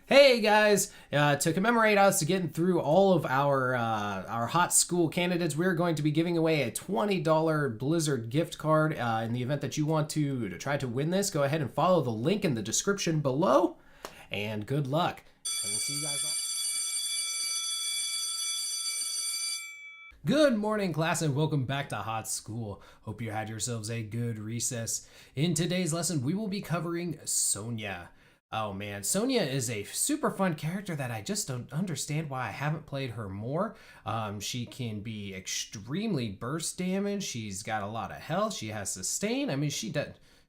Hey guys, to commemorate us getting through all of our hot school candidates, we're going to be giving away a $20 Blizzard gift card. In the event that you want to try to win this, go ahead and follow the link in the description below, and good luck. And we'll see you guys all. Good morning, class, and welcome back to Hot School. Hope you had yourselves a good recess. In today's lesson, we will be covering Sonya. Oh man, Sonya is a super fun character that I just don't understand why I haven't played her more. She can be extremely burst damage. She's got a lot of health. She has sustain. I mean, she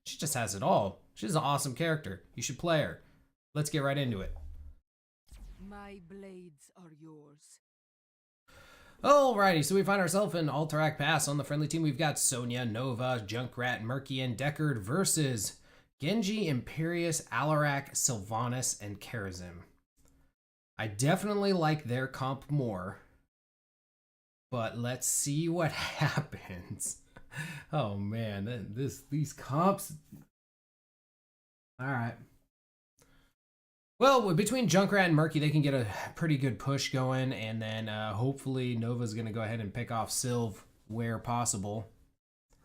just has it all. She's an awesome character. You should play her. Let's get right into it. My blades are yours. Alrighty, so we find ourselves in Alterac Pass. On the friendly team, we've got Sonya, Nova, Junkrat, Murky, and Deckard versus Genji, Imperius, Alarak, Sylvanas, and Karazim. I definitely like their comp more, but let's see what happens. Oh man, these comps. All right. Well, between Junkrat and Murky, they can get a pretty good push going, and then hopefully Nova's gonna go ahead and pick off Sylv where possible,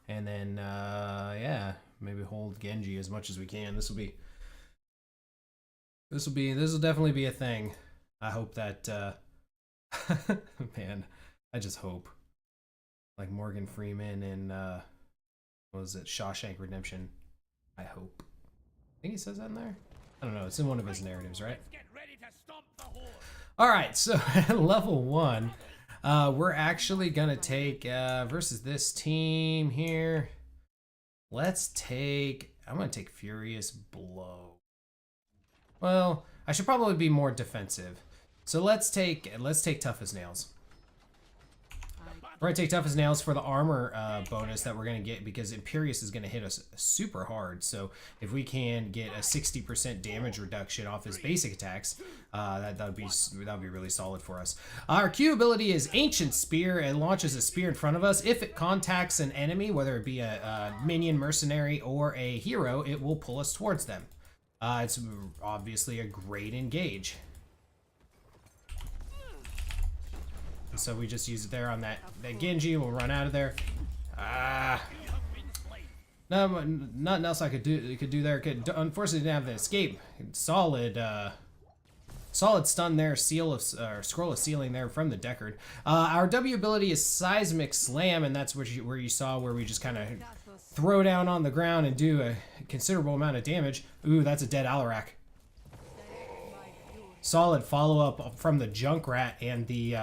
and then yeah. Maybe hold Genji as much as we can. This will definitely be a thing. I hope that man, I just hope. Like Morgan Freeman and what was it, Shawshank Redemption. I hope. I think he says that in there? I don't know, it's in one of his narratives, right? Alright, so at level 1, we're actually gonna take versus this team here. Let's take, I'm going to take Furious Blow. Well, I should probably be more defensive. So let's take Tough as Nails. We're going to take Tough as Nails for the armor bonus that we're going to get, because Imperius is going to hit us super hard. So if we can get a 60% damage reduction off his basic attacks, that would be really solid for us. Our Q ability is Ancient Spear. It launches a spear in front of us. If it contacts an enemy, whether it be a minion, mercenary, or a hero, it will pull us towards them. It's obviously a great engage. So we just use it there on that Genji. We'll run out of there. No, nothing else I could do there. Unfortunately, didn't have the escape. Solid stun there. Scroll of Sealing there from the Deckard. Our W ability is Seismic Slam, and that's where you saw where we just kind of throw down on the ground and do a considerable amount of damage. Ooh, that's a dead Alarak. Solid follow up from the Junkrat and the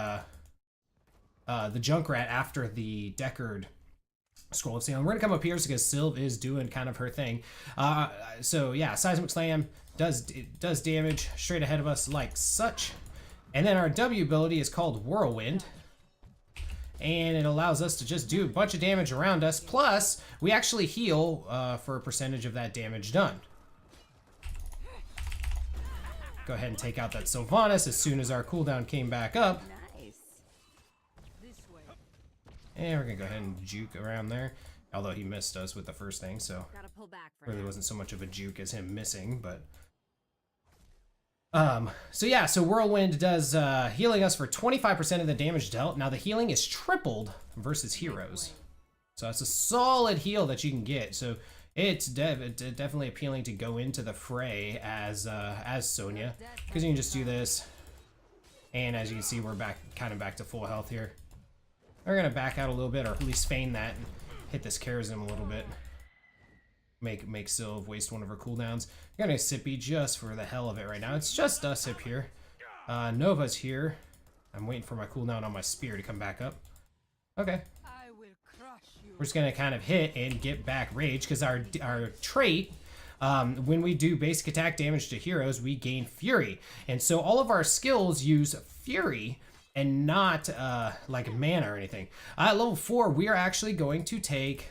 Junkrat after the Deckard Scroll of Sealing. We're gonna come up here because Sylv is doing kind of her thing. So yeah, Seismic Slam does damage straight ahead of us like such. And then our W ability is called Whirlwind, and it allows us to just do a bunch of damage around us. Plus, we actually heal for a percentage of that damage done. Go ahead and take out that Sylvanas as soon as our cooldown came back up. And we're gonna go ahead and juke around there. Although he missed us with the first thing, so really wasn't so much of a juke as him missing, but so yeah, so Whirlwind does healing us for 25% of the damage dealt. Now the healing is tripled versus heroes, so it's a solid heal that you can get. So it's definitely appealing to go into the fray as Sonya, because you can just do this, and as you can see, we're kind of back to full health here. We're gonna back out a little bit, or at least feign that, and hit this Karazim a little bit. Make Sylv waste one of her cooldowns. We're gonna Sippy just for the hell of it right now. It's just us up here. Nova's here. I'm waiting for my cooldown on my spear to come back up. Okay. We're just gonna kind of hit and get back rage, because our trait, when we do basic attack damage to heroes, we gain Fury, and so all of our skills use Fury and not like mana or anything. At level 4, we are actually going to take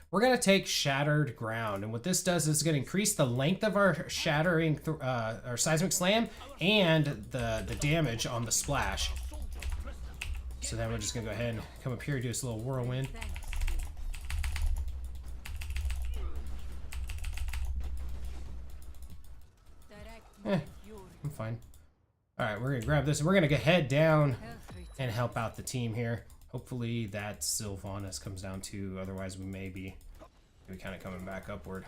we're going to take Shattered Ground, and what this does is it's going to increase the length of our shattering our Seismic Slam and the damage on the splash. So then we're just going to go ahead and come up here and do this little Whirlwind. I'm fine. Alright, we're gonna grab this and we're gonna head down and help out the team here. Hopefully that Sylvanas comes down too, otherwise we may be kind of coming back upward.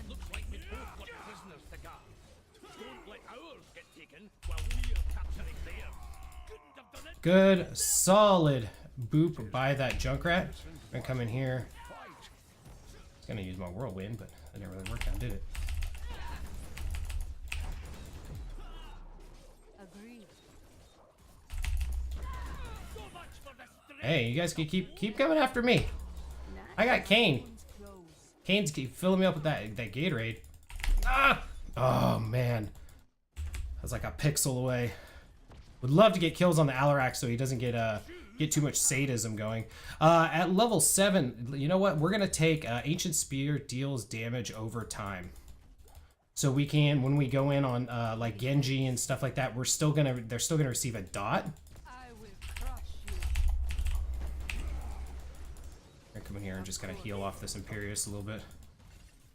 Looks like we both got prisoners to guard. Don't let ours get taken while we're capturing theirs. Couldn't have done it. Good, solid boop by that Junkrat. I'm gonna come in here. I was gonna use my Whirlwind, but that didn't really work out, did it? Agreed. So much for the strength. Hey, you guys can keep coming after me. I got Kane. Kane's keep filling me up with that Gatorade. Ah! Oh man, that's like a pixel away. Would love to get kills on the Alarak so he doesn't get too much sadism going. At level 7, you know what? We're gonna take Ancient Spear deals damage over time. So we can, when we go in on like Genji and stuff like that, they're still gonna receive a dot. I will crush you. I'm gonna come in here and just kind of heal off this Imperious a little bit.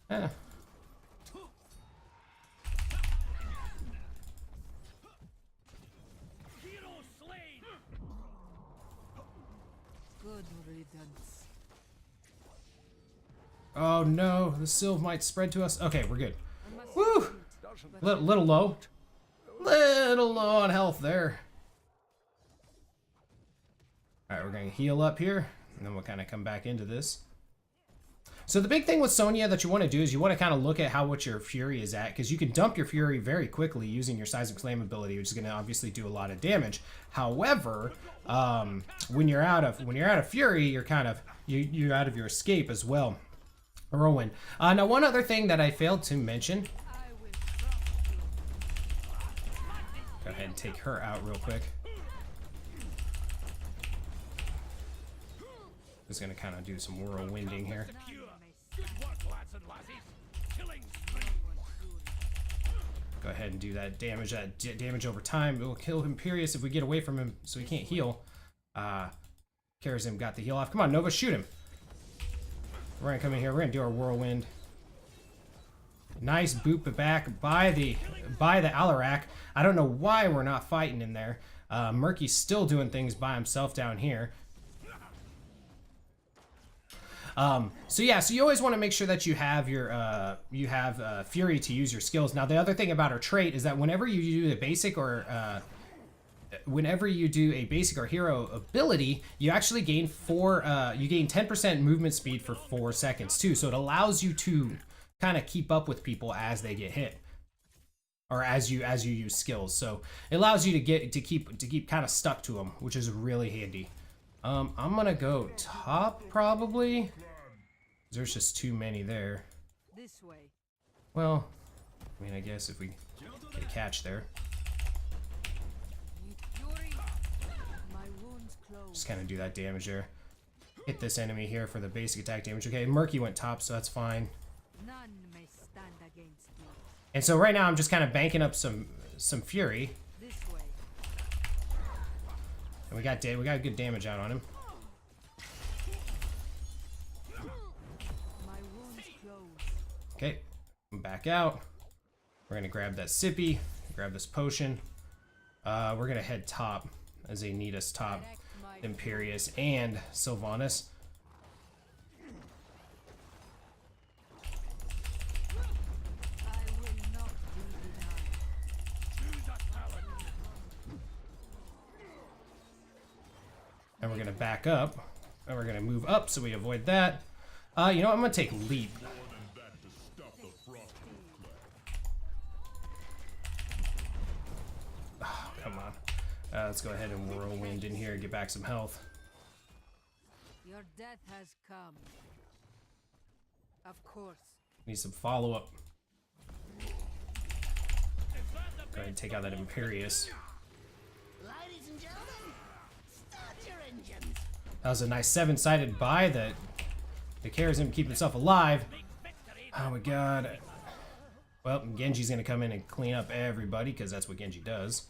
Eh. Hero slain. Good riddance. Oh no, the Sylv might spread to us. Okay, we're good. I must Woo! shoot, but Little low. Little low on health there. Alright, we're gonna heal up here, and then we'll kind of come back into this. So the big thing with Sonya that you want to do is you want to kind of look at what your Fury is at, because you can dump your Fury very quickly using your Seismic Slam ability, which is going to obviously do a lot of damage. However, when you're out of Fury, you're kind of you're out of your escape as well. Whirlwind. Now, one other thing that I failed to mention. I will crush you. Go ahead and take her out real quick. Just gonna kind of do some whirlwinding here. Good work, lads and lassies. Killing spree. Go ahead and do that damage. That damage over time. It will kill Imperious if we get away from him, so he can't heal. Karazim got the heal off. Come on, Nova, shoot him. We're gonna come in here. We're gonna do our whirlwind. Nice boop back by the Alarak. I don't know why we're not fighting in there. Murky's still doing things by himself down here. So yeah, so you always want to make sure that you have your Fury to use your skills. Now the other thing about her trait is that whenever you do a basic or hero ability, you actually gain 10% movement speed for 4 seconds too. So it allows you to kind of keep up with people as they get hit, or as you use skills. So it allows you to keep kind of stuck to them, which is really handy. I'm gonna go top probably. There's just too many there. This way. Well, I mean, I guess if we get a catch there. Fury. My wounds close. Just kind of do that damage there. Hit this enemy here for the basic attack damage. Okay, Murky went top, so that's fine. None may stand against me. And so right now I'm just kind of banking up some Fury. This way. And we got good damage out on him. My wounds close. Okay, back out. We're gonna grab that sippy, grab this potion. We're gonna head top as they need us top. Direct my Imperious and Sylvanas. I will not be denied. And we're gonna back up. And we're gonna move up so we avoid that. You know what? I'm gonna take leap. Oh, come on. Let's go ahead and whirlwind in here and get back some health. Your death has come. Of course. Need some follow-up. Go ahead and take out that Imperious. Ladies and gentlemen, start your engines. That was a nice 7-sided buy that carries him to keep himself alive. Oh my god. Well, Genji's gonna come in and clean up everybody because that's what Genji does.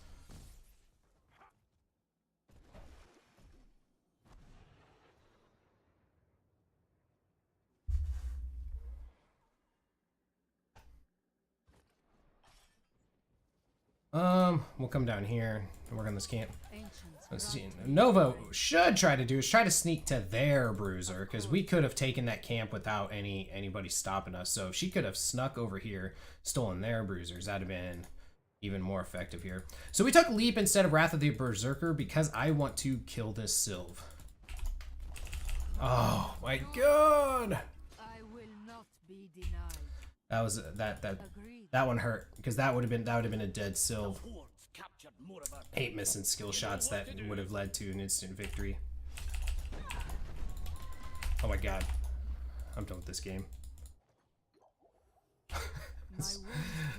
We'll come down here and work on this camp. Ancients Let's see. grant Nova should try to do is try to sneak to their bruiser, because we could have taken that camp without anybody stopping us. So if she could have snuck over here, stolen their bruisers, that'd have been even more effective here. So we took Leap instead of Wrath of the Berserker because I want to kill this Sylve. Oh my god! I will not be denied. That was Agreed. that one hurt, because that would have been a dead Sylve. Hordes captured more of our 8 missing skill shots that would have led to an instant victory. Oh my god. I'm done with this game. My wounds grow.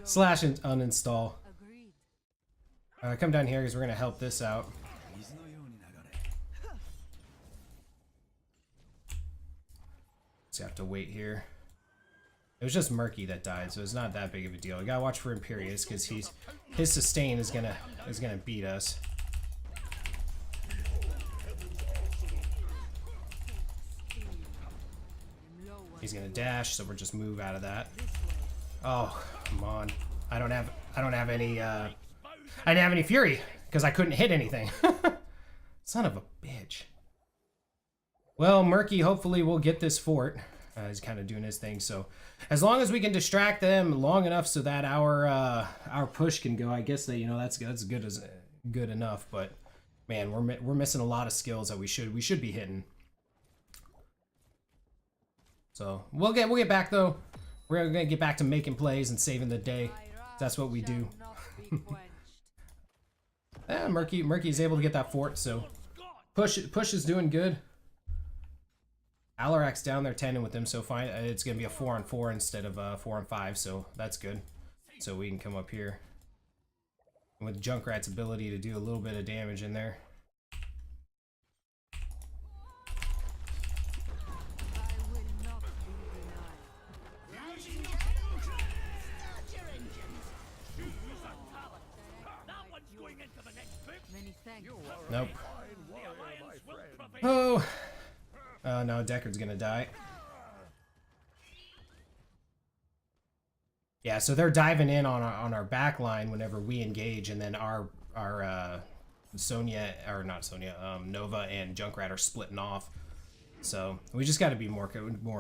Slash and uninstall. Agreed. Come down here because we're going to help this out. So you have to wait here. It was just Murky that died, so it's not that big of a deal. You gotta watch for Imperius because his sustain is gonna beat us. He's gonna dash, so we're just move out of that. Oh, come on! I don't have any I didn't have any fury because I couldn't hit anything. Son of a bitch. Well, Murky hopefully will get this fort. He's kind of doing his thing, so as long as we can distract them long enough so that our push can go, I guess that, you know, that's good enough. But man, we're missing a lot of skills that we should be hitting. So we'll get back though. We're gonna get back to making plays and saving the day. That's what we do. Murky's able to get that fort, so push is doing good. Alarak's down there tending with them, so fine. It's gonna be a 4-on-4 instead of 4-on-5, so that's good. So we can come up here and with Junkrat's ability to do a little bit of damage in there. I will not be denied. Ladies and gentlemen, start your engines. Choose a talent. That one's going into the next book. Many thanks. Nope. The alliance will prevail. Oh. No, Deckard's gonna die. Yeah, so they're diving in on our back line whenever we engage, and then our Sonya, or not Sonya, Nova and Junkrat are splitting off. So we just got to be more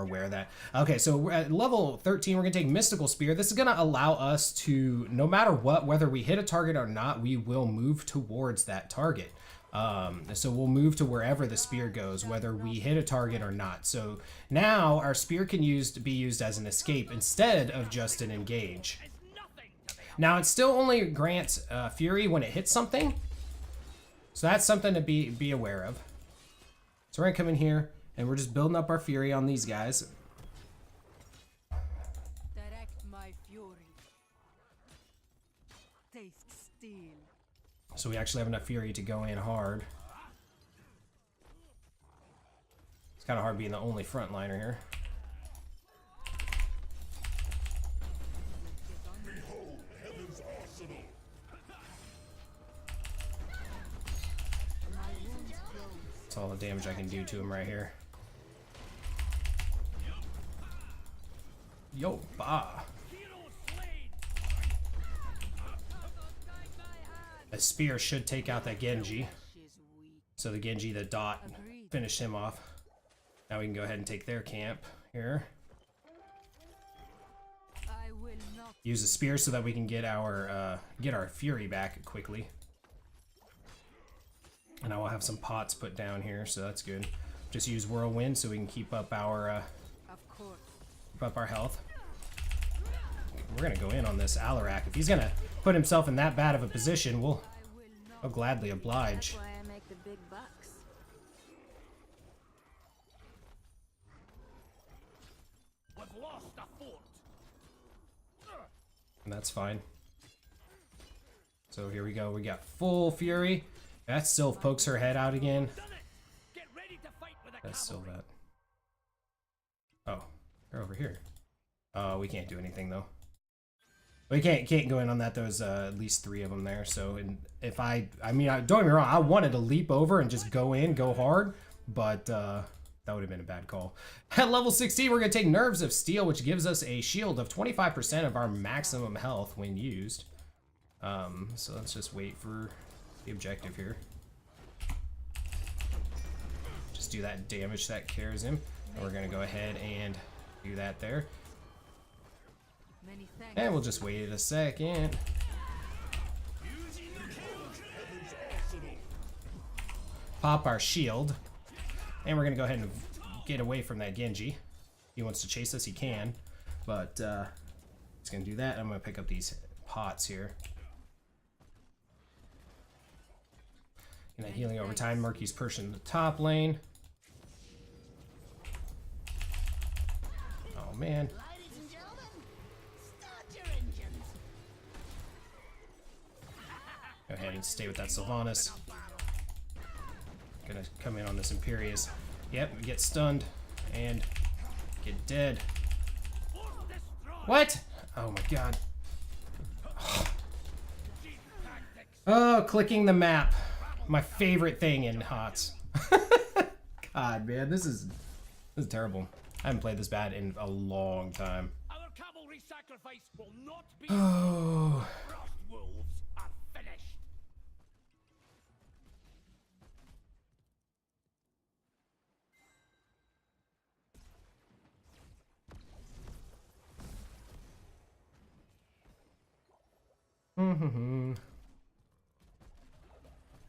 aware of that. Okay, so we're at level 13, we're gonna take Mystical Spear. This is gonna allow us to, no matter what, whether we hit a target or not, we will move towards that target. So we'll move to wherever the spear goes, whether we hit a target or not. So now our spear can be used as an escape instead of just an engage. Now it still only grants fury when it hits something, so that's something to be aware of. So we're gonna come in here and we're just building up our fury on these guys. Direct my fury. Taste steel. So we actually have enough fury to go in hard. It's kind of hard being the only frontliner here. That's all the damage I can do to him right here. Yo, bah. The spear should take out that Genji. So the Genji, the dot, finished him off. Now we can go ahead and take their camp here. I will not. Use the spear so that we can get our fury back quickly. And I will have some pots put down here, so that's good. Just use Whirlwind so we can keep up our Of course. health. We're gonna go in on this Alarak. If he's gonna put himself in that bad of a position, I'll gladly oblige. That's why I make the big bucks. We've lost a fort. And that's fine. So here we go. We got full fury. That Sylph pokes her head out again. Done it. Get ready to fight with the That's still cavalry. that. Oh, they're over here. We can't do anything though. We can't go in on that. There's at least 3 of them there. So, and if I mean, don't get me wrong, I wanted to leap over and just go hard, but that would have been a bad call. At level 16, we're gonna take Nerves of Steel, which gives us a shield of 25% of our maximum health when used. So let's just wait for the objective here. Just do that damage that carries him. And we're gonna go ahead and do that there. Many thanks. And we'll just wait a second. Pop our shield. And we're gonna go ahead and get away from that Genji. If he wants to chase us, he can. But he's gonna do that. I'm gonna pick up these pots here. And then healing over time. Murky's pushing the top lane. Oh man. Ladies and gentlemen, start your engines. Go ahead and stay with that Sylvanas. Gonna come in on this Imperious. Yep, get stunned and get dead. What? Oh my god. Oh, clicking the map. My favorite thing in HotS. God, man, this is terrible. I haven't played this bad in a long time. Our cavalry sacrifice will not be. Oh. Frost wolves are finished.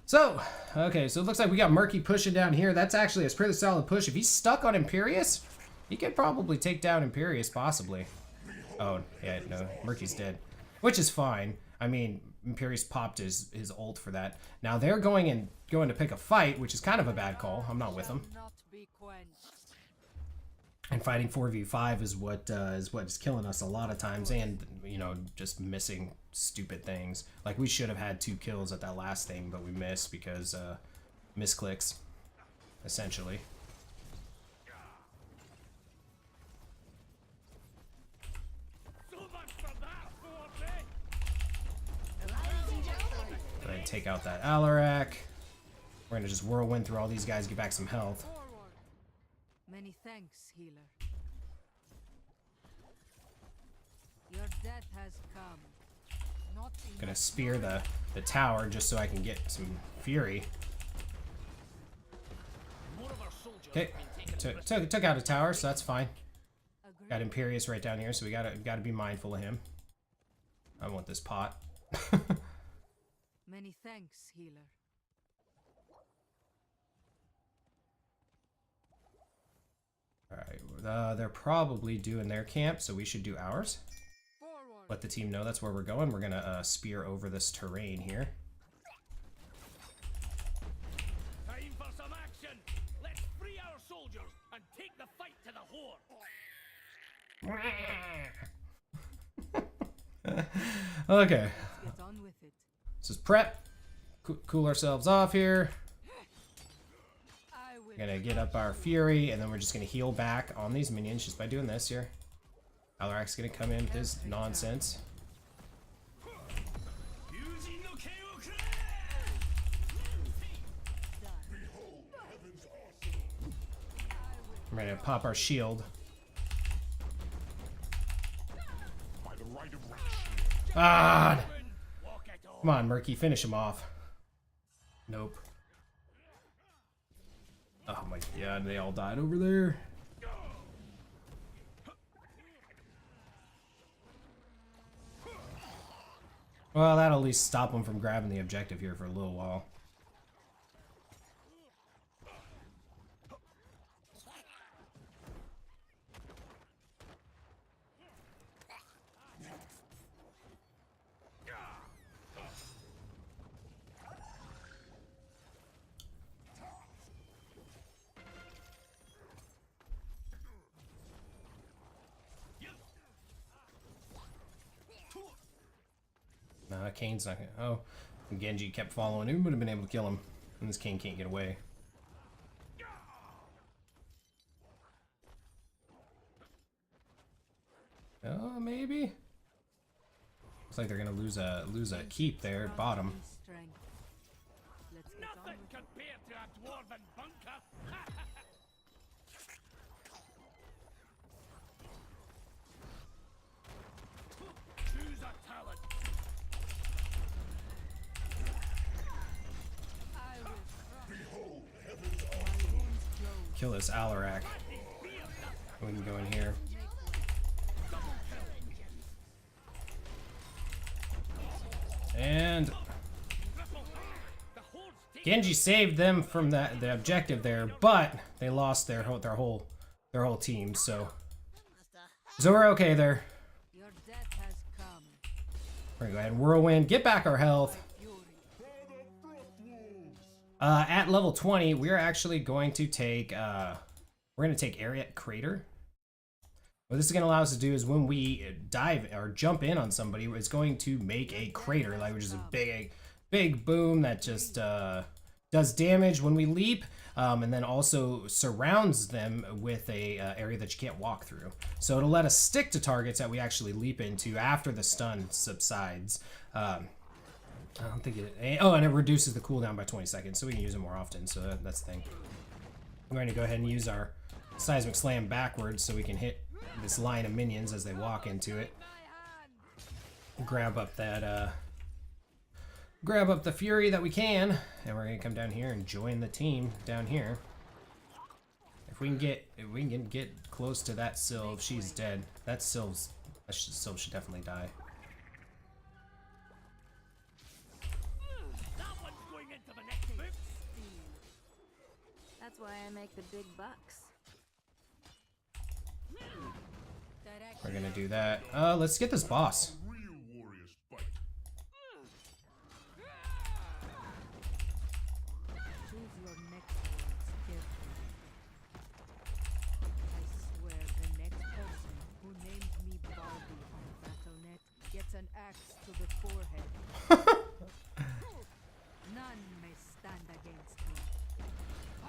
So, okay, so it looks like we got Murky pushing down here. That's actually a pretty solid push. If he's stuck on Imperious, he could probably take down Imperious, possibly. Oh, yeah, no, Murky's dead. Which is fine. I mean, Imperious popped his ult for that. Now they're going to pick a fight, which is kind of a bad call. I'm not with them. Not be quenched. And fighting 4v5 is what is killing us a lot of times, and you know, just missing stupid things. Like we should have had 2 kills at that last thing, but we missed because misclicks, essentially. So much for that, Warpaint. Ladies and gentlemen, Go ahead and take out that Alarak. We're gonna just whirlwind through all these guys, get back some health. Forward. Many thanks, healer. Your death has come. Not Gonna enough spear the tower just so I can get some fury. More of our soldiers Okay, have been taken took out a tower, so that's fine. Agreed. Got Imperious right down here, so we gotta be mindful of him. I want this pot. Many thanks, healer. Alright, they're probably doing their camp, so we should do ours. Forward. Let the team know that's where we're going. We're gonna spear over this terrain here. Time for some action. Let's free our soldiers and take the fight to the horde. Okay, Let's get on with it. this is prep. Cool ourselves off here. I will. Gonna get up our fury, and then we're just gonna heal back on these minions just by doing this here. Alarak's gonna come in with his nonsense. I'm ready to pop our shield. Ah! Walk it off. Come on, Murky, finish him off. Nope. Oh my god, they all died over there. Well, that'll at least stop them from grabbing the objective here for a little while. Nah, Kane's not gonna. Oh, Genji kept following him, would have been able to kill him. And this Kane can't get away. Oh, maybe. Looks like they're gonna lose a keep there at bottom. Strength. Let's get on Nothing with it. compared to a dwarven bunker. Choose a talent. kill this Alarak. We can go in here. And Genji saved them from the objective there, but they lost their whole team. So we're okay there. Your death has come. We're gonna go ahead and Whirlwind, get back our health. At level 20, we're actually going to take Area Crater. What this is going to allow us to do is when we dive or jump in on somebody, it's going to make a crater, like which is a big boom that just does damage when we leap, and then also surrounds them with a area that you can't walk through. So it'll let us stick to targets that we actually leap into after the stun subsides. I don't think it. Oh, and it reduces the cooldown by 20 seconds, so we can use it more often. So that's the thing. I'm going to go ahead and use our Seismic Slam backwards so we can hit this line of minions as they walk into it. Grab up that, grab up the fury that we can, and we're gonna come down here and join the team down here. If we can get close to that Sylve, she's dead. That Sylve should definitely die. That's why I make the big bucks. We're gonna do that. Let's get this boss. Choose your next words carefully. I swear the next person who named me Barbie on Battle.net gets an axe to the forehead. None may stand against me.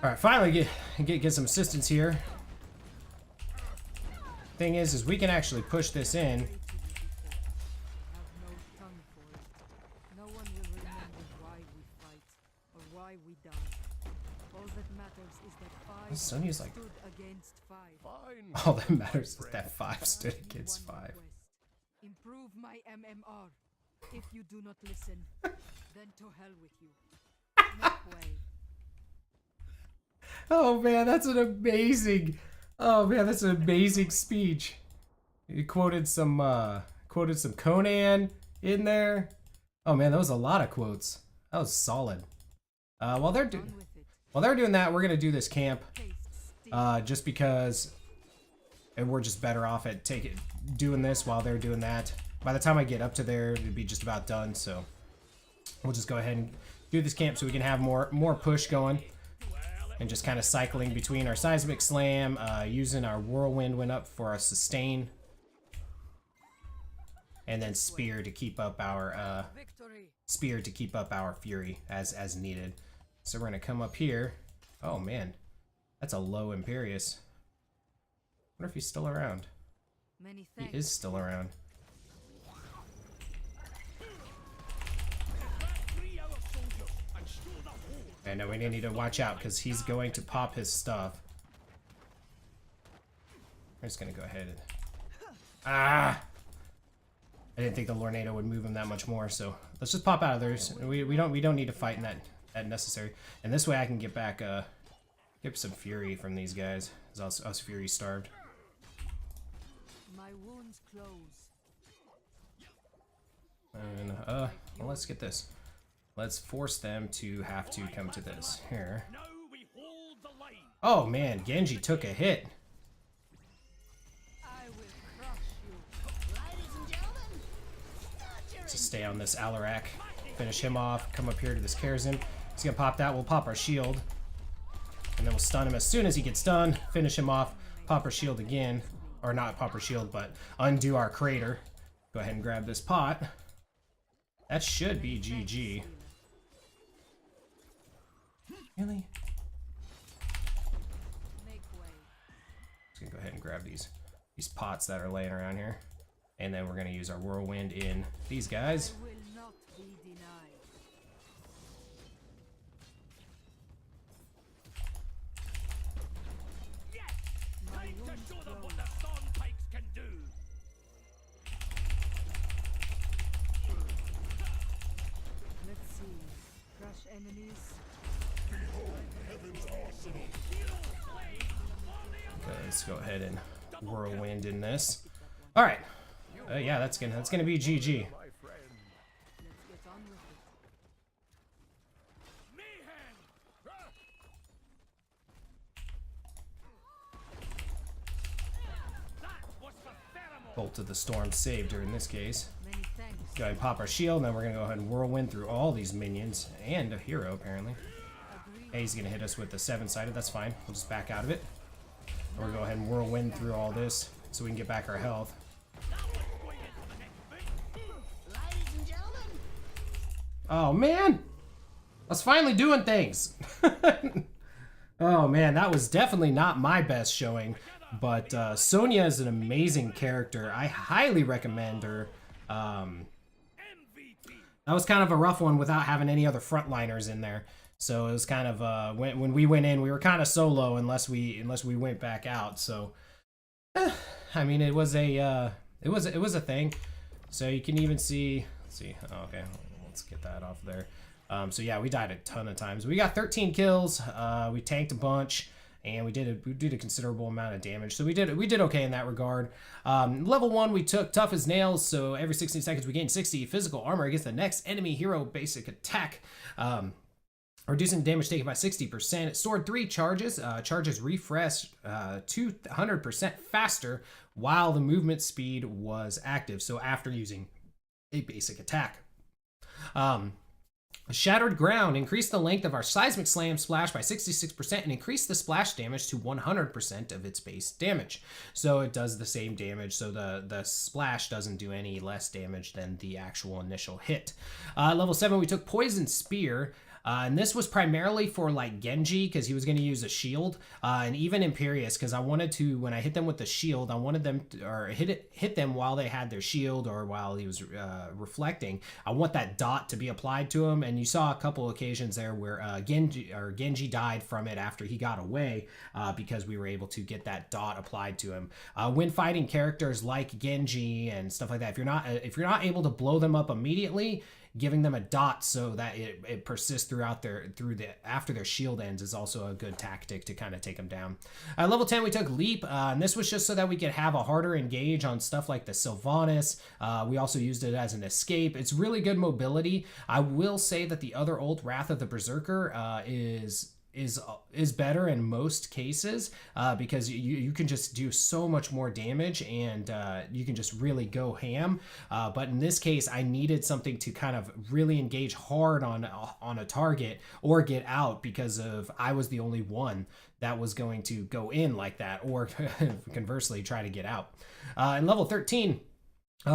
All right, finally get some assistance here. Thing is we can actually push this in. I have no tongue for it. No one will remember why we fight or why we die. All that matters is that five Sonya's like, stood against five. all that matters is that 5 stood against 5. Improve my MMR. If you do not listen, then to hell with you. Make way. Oh man, that's an amazing. Oh man, that's an amazing speech. He quoted some Conan in there. Oh man, that was a lot of quotes. That was solid. While they're doing that, we're gonna do this camp. Just because, and we're just better off at doing this while they're doing that. By the time I get up to there, it'd be just about done. So we'll just go ahead and do this camp so we can have more push going. And just kind of cycling between our Seismic Slam, using our Whirlwind went up for our sustain, and then Spear to keep up our Fury as needed. So we're gonna come up here. Oh man, that's a low Imperious. I wonder if he's still around. He is still around. I know we need to watch out because he's going to pop his stuff. I'm just gonna go ahead and I didn't think the Lornado would move him that much more, so let's just pop out of there. We don't need to fight in that necessary. And this way I can get back get some fury from these guys. As us fury starved. My wounds close. And well, let's get this. Let's force them to have to come to this here. Now we hold the line. Oh man, Genji took a hit. I will crush you. Ladies and gentlemen, start your Let's just stay on this Alarak. Finish him off. Come up here to this Karazin. He's gonna pop that. We'll pop our shield. And then we'll stun him as soon as he gets done. Finish him off. Pop our shield again. Or not pop our shield, but undo our crater. Go ahead and grab this pot. That should be GG. Really? Make way. Just gonna go ahead and grab these pots that are laying around here. And then we're gonna use our Whirlwind in these guys. I will not be denied. Yes! My Time to wounds show them close. what the Stormpikes can do. Let's see. Crush enemies. Hero slay let's go ahead and Whirlwind in this. All right. Yeah, that's gonna be GG. Let's get on with it. Mayhem! That was for pheromone! Bolt of the Storm saved her in this case. Many thanks. Go ahead and pop our shield, and then we're gonna go ahead and Whirlwind through all these minions and a hero apparently. Hey, he's gonna hit us with the 7-sided. That's fine. We'll just back out of it. We're gonna go ahead and Whirlwind through all this so we can get back our health. Ladies and gentlemen, Oh man, I was finally doing things. Oh man, that was definitely not my best showing, but Sonya is an amazing character. I highly recommend her. That was kind of a rough one without having any other frontliners in there. So it was kind of when we went in, we were kind of solo unless we went back out. So I mean, it was a thing. So you can even see. Let's see. Oh, okay, let's get that off there. So yeah, we died a ton of times. We got 13 kills. We tanked a bunch, and we did a considerable amount of damage. So we did okay in that regard. Level 1, we took Tough as Nails. So every 16 seconds we gain 60 physical armor against the next enemy hero basic attack. Reducing damage taken by 60%. It stored 3 charges. Charges refreshed 200% faster while the movement speed was active. So after using a basic attack. Shattered Ground increased the length of our Seismic Slam splash by 66% and increased the splash damage to 100% of its base damage. So it does the same damage, so the splash doesn't do any less damage than the actual initial hit. Level 7, we took Poison Spear. And this was primarily for like Genji because he was going to use a shield, and even Imperius because I wanted to, when I hit them with the shield, I wanted them to, or hit them while they had their shield or while he was reflecting. I want that dot to be applied to him, and you saw a couple occasions there where Genji died from it after he got away because we were able to get that dot applied to him. When fighting characters like Genji and stuff like that, if you're not able to blow them up immediately, giving them a dot so that it persists after their shield ends is also a good tactic to kind of take them down. Level 10, we took Leap, and this was just so that we could have a harder engage on stuff like the Sylvanas. We also used it as an escape. It's really good mobility. I will say that the other ult, Wrath of the Berserker, is better in most cases because you can just do so much more damage and you can just really go ham. But in this case, I needed something to kind of really engage hard on a target or get out because I was the only one that was going to go in like that or conversely try to get out. In level 13,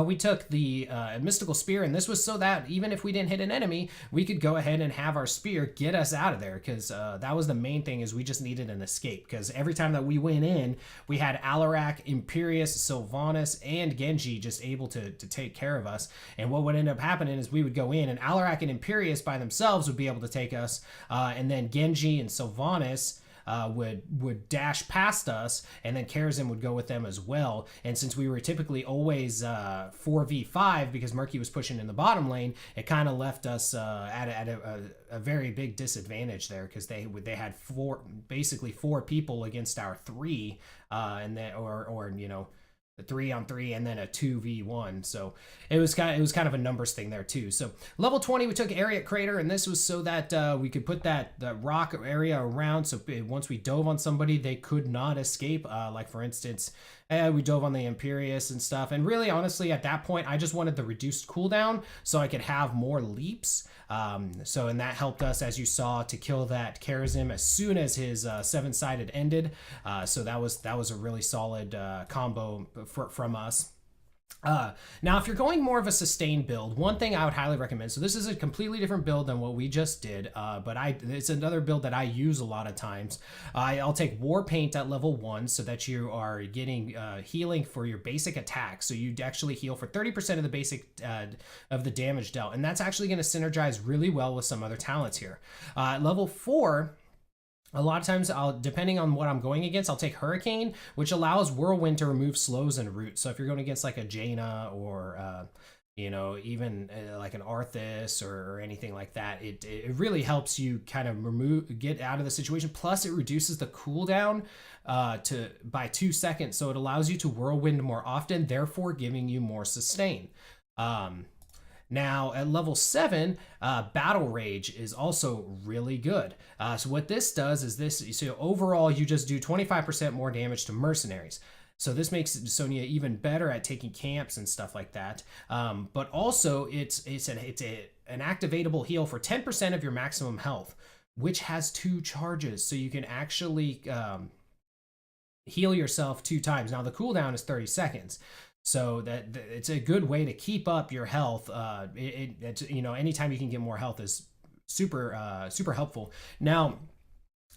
we took the Mystical Spear, and this was so that even if we didn't hit an enemy, we could go ahead and have our spear get us out of there, because that was the main thing, is we just needed an escape, because every time that we went in, we had Alarak, Imperius, Sylvanas, and Genji just able to take care of us, and what would end up happening is we would go in, and Alarak and Imperius by themselves would be able to take us, and then Genji and Sylvanas would dash past us, and then Karazhan would go with them as well. And since we were typically always 4v5 because Murky was pushing in the bottom lane, it kind of left us at a very big disadvantage there, because they had basically four people against our 3, and then or you know, the 3-on-3 and then a 2v1. So it was kind of a numbers thing there too. So level 20, we took Ariat Crater, and this was so that we could put that rock area around, so once we dove on somebody, they could not escape. Like for instance, we dove on the Imperius and stuff, and really honestly at that point I just wanted the reduced cooldown so I could have more leaps. And that helped us, as you saw, to kill that Karazhan as soon as his 7-sided ended. So that was a really solid combo from us. Now, if you're going more of a sustained build, one thing I would highly recommend, so this is a completely different build than what we just did, but it's another build that I use a lot of times. I'll take Warpaint at level 1 so that you are getting healing for your basic attack. So you actually heal for 30% of the basic of the damage dealt, and that's actually going to synergize really well with some other talents here. At level 4, a lot of times, depending on what I'm going against, I'll take Hurricane, which allows Whirlwind to remove slows and roots. So if you're going against like a Jaina or you know, even like an Arthas or anything like that. It really helps you kind of get out of the situation. Plus, it reduces the cooldown by 2 seconds, so it allows you to whirlwind more often, therefore giving you more sustain. Now at level 7, Battle Rage is also really good. So what this does is so overall you just do 25% more damage to mercenaries. So this makes Sonya even better at taking camps and stuff like that. But also it's an activatable heal for 10% of your maximum health, which has 2 charges. So you can actually heal yourself 2 times. Now the cooldown is 30 seconds. So that it's a good way to keep up your health. You know, anytime you can get more health is super helpful. Now,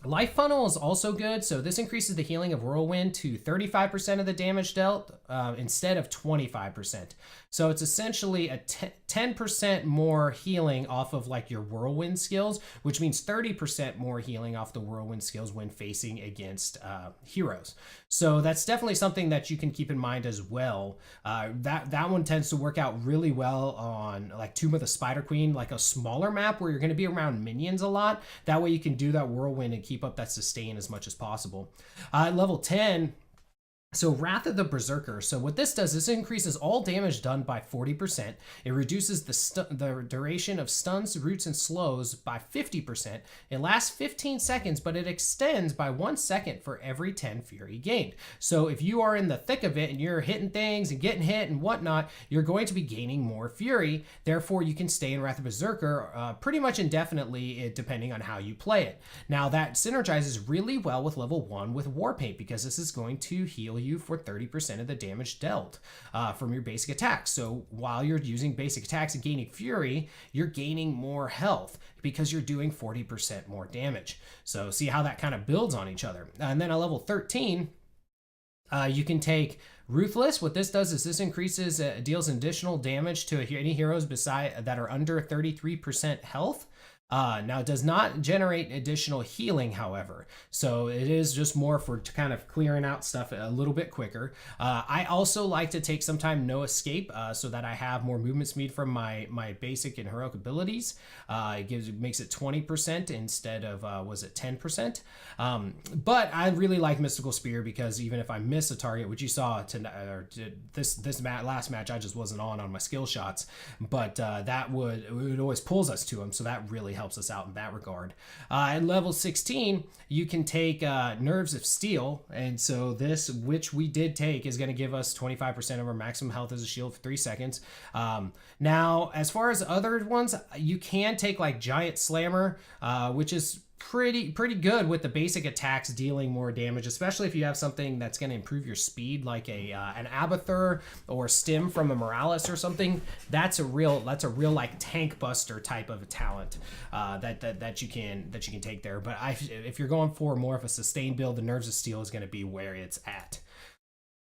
Life Funnel is also good. So this increases the healing of Whirlwind to 35% of the damage dealt instead of 25%. So it's essentially a 10% more healing off of like your Whirlwind skills, which means 30% more healing off the Whirlwind skills when facing against heroes. So that's definitely something that you can keep in mind as well. That one tends to work out really well on like Tomb of the Spider Queen, like a smaller map where you're going to be around minions a lot. That way you can do that Whirlwind and keep up that sustain as much as possible. Level 10, so Wrath of the Berserker. So what this does, this increases all damage done by 40%. It reduces the duration of stuns, roots, and slows by 50%. It lasts 15 seconds, but it extends by 1 second for every 10 fury gained. So if you are in the thick of it and you're hitting things and getting hit and whatnot, you're going to be gaining more fury. Therefore, you can stay in Wrath of Berserker pretty much indefinitely, depending on how you play it. Now, that synergizes really well with level 1 with Warpaint, because this is going to heal you for 30% of the damage dealt from your basic attacks. So while you're using basic attacks and gaining fury, you're gaining more health because you're doing 40% more damage. So see how that kind of builds on each other. And then at level 13, you can take Ruthless. What this does is this increases, deals additional damage to any heroes that are under 33% health. Now it does not generate additional healing, however, so it is just more for kind of clearing out stuff a little bit quicker. I also like to take sometime no escape so that I have more movement speed from my basic and heroic abilities. It makes it 20% instead of was it 10%? But I really like Mystical Spear because even if I miss a target, which you saw last match, I just wasn't on my skill shots, but it always pulls us to him, so that really helps us out in that regard. At level 16, you can take Nerves of Steel, and so this, which we did take, is going to give us 25% of our maximum health as a shield for 3 seconds. Now, as far as other ones, you can take like Giant Slammer, which is pretty good with the basic attacks dealing more damage, especially if you have something that's going to improve your speed, like an Abathur or Stim from a Morales or something. That's a real like tank buster type of a talent that you can take there. But if you're going for more of a sustained build, the Nerves of Steel is going to be where it's at.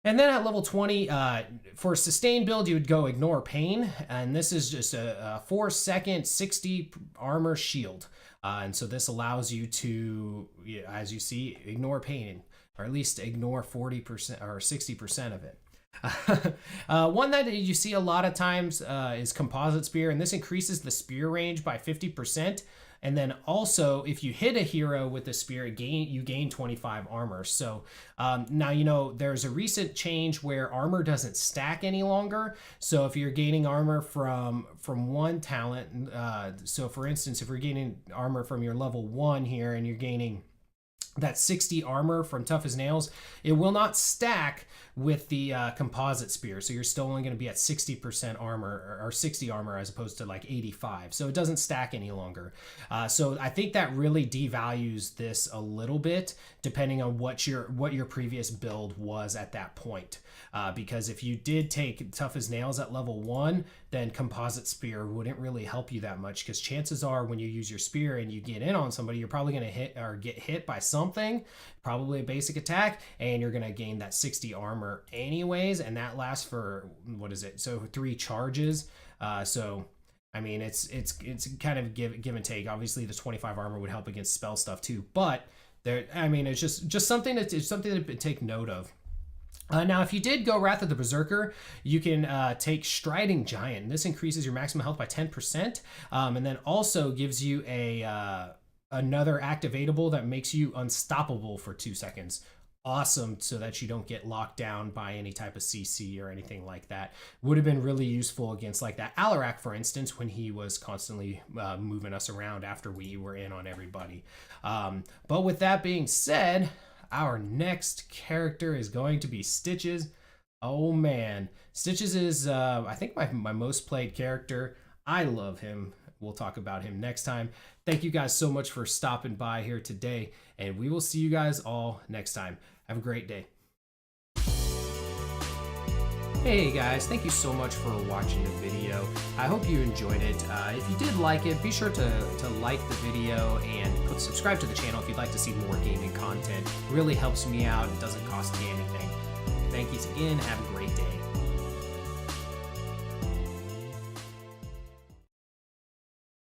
And then at level 20, for sustained build, you would go Ignore Pain, and this is just a 4-second 60 armor shield. And so this allows you to, as you see, ignore pain, or at least ignore 40% or 60% of it. One that you see a lot of times is Composite Spear, and this increases the spear range by 50%. And then also, if you hit a hero with the spear, you gain 25 armor. So now, there's a recent change where armor doesn't stack any longer. So if you're gaining armor from one talent, so for instance, if you're gaining armor from your level 1 here and you're gaining that 60 armor from Tough as Nails, it will not stack with the Composite Spear. So you're still only going to be at 60% armor or 60 armor as opposed to like 85. So it doesn't stack any longer. So I think that really devalues this a little bit depending on what your previous build was at that point. Because if you did take Tough as Nails at level 1, then Composite Spear wouldn't really help you that much, because chances are when you use your spear and you get in on somebody, you're probably going to hit or get hit by something, probably a basic attack, and you're going to gain that 60 armor anyways, and that lasts for, what is it? So 3 charges. So I mean, it's kind of give and take. Obviously, the 25 armor would help against spell stuff too, but it's just something to take note of. Now, if you did go Wrath of the Berserker, you can take Striding Giant. This increases your maximum health by 10%, and then also gives you another activatable that makes you unstoppable for 2 seconds. Awesome, so that you don't get locked down by any type of CC or anything like that. Would have been really useful against like that Alarak, for instance, when he was constantly moving us around after we were in on everybody. But with that being said, our next character is going to be Stitches. Oh man, Stitches is I think my most played character. I love him. We'll talk about him next time. Thank you guys so much for stopping by here today, and we will see you guys all next time. Have a great day. Hey guys, thank you so much for watching the video. I hope you enjoyed it. If you did like it, be sure to like the video and subscribe to the channel if you'd like to see more gaming content. It really helps me out. It doesn't cost me anything. Thank you again. Have a great day.